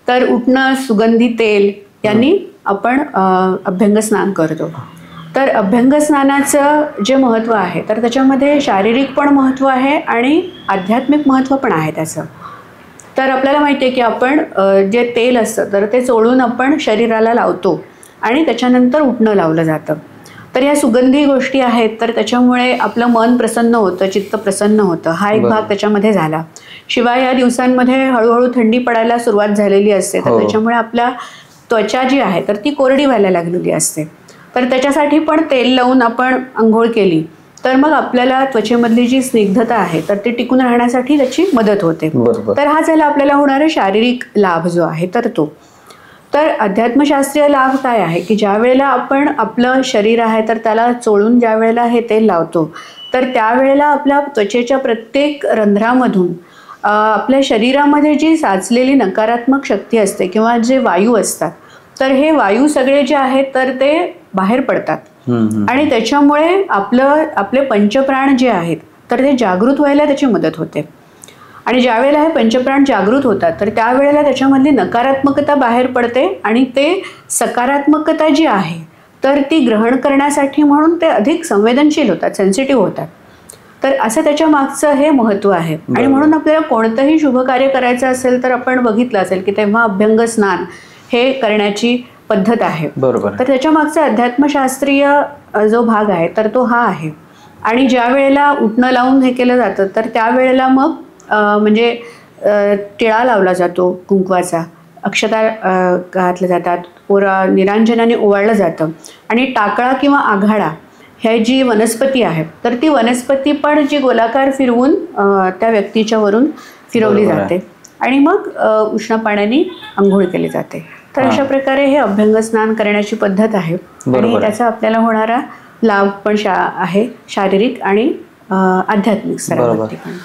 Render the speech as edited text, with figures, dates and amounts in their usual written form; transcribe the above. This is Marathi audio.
तर उटणं, सुगंधी तेल यांनी आपण अभ्यंग स्नान करतो. तर अभ्यंग स्नानाचं जे महत्त्व आहे तर त्याच्यामध्ये शारीरिक पण महत्त्व आहे आणि आध्यात्मिक महत्त्व पण आहे त्याचं. तर आपल्याला माहिती आहे की आपण जे तेल असतं तर ते चोळून आपण शरीराला लावतो आणि त्याच्यानंतर उटणं लावलं जातं. तर या सुगंधी गोष्टी आहेत तर त्याच्यामुळे आपलं मन प्रसन्न होतं, चित्त प्रसन्न होतं. हा एक भाग त्याच्यामध्ये झाला. शिवाय या दिवसांमध्ये हळूहळू थंडी पडायला सुरुवात झालेली असते तर त्याच्यामुळे आपल्या त्वचा जी आहे तर ती कोरडी व्हायला लागलेली असते. तर त्याच्यासाठी पण तेल लावून आपण आंघोळ केली तर मग आपल्याला त्वचेमधली जी स्निग्धता आहे तर ती टिकून राहण्यासाठी त्याची मदत होते. तर हा झाला आपल्याला होणारा शारीरिक लाभ जो आहे तर तो. तर अध्यात्मशास्त्रीय लाभ काय आहे की ज्या वेळेला आपण आपलं शरीर आहे तर त्याला चोळून ज्या वेळेला हे तेल लावतो तर त्यावेळेला आपल्या त्वचेच्या प्रत्येक रंध्रामधून आपल्या शरीरामध्ये जी साचलेली नकारात्मक शक्ती असते किंवा जे वायू असतात तर हे वायू सगळे जे आहेत तर ते बाहेर पडतात आणि त्याच्यामुळे आपले पंचप्राण जे आहेत तर ते जागृत व्हायला त्याची मदत होते. आणि ज्या वेळेला हे पंचप्राण जागृत होतात तर त्यावेळेला त्याच्यामधली नकारात्मकता बाहेर पडते आणि ते सकारात्मकता जी आहे तर ती ग्रहण करण्यासाठी म्हणून ते अधिक संवेदनशील होतात, सेन्सिटिव्ह होतात. तर असं त्याच्या मागचं हे महत्त्व आहे. आणि म्हणून आपल्याला कोणतंही शुभ कार्य करायचं असेल तर आपण बघितलं असेल की तेव्हा अभ्यंग स्नान हे करण्याची पद्धत आहे. तर त्याच्या मागचा अध्यात्मशास्त्रीय जो भाग आहे तर तो हा आहे. आणि ज्या वेळेला उटणं लावून हे केलं जातं तर त्यावेळेला मग म्हणजे टिळा लावला जातो कुंकवाचा, अक्षता घातल्या जातात, निरांजनाने ओवाळलं जातं आणि टाकळा किंवा आघाडा हे जी वनस्पती आहे तर ती वनस्पती पण जी गोलाकार फिरवून त्या व्यक्तीच्या वरून फिरवली जाते आणि मग उष्ण पाण्याने आंघोळ केली जाते. तर अशा प्रकारे हे अभ्यंग स्नान करण्याची पद्धत आहे आणि त्याचा आपल्याला होणारा लाभ पण आहे शारीरिक आणि आध्यात्मिक स्तरावरती पण.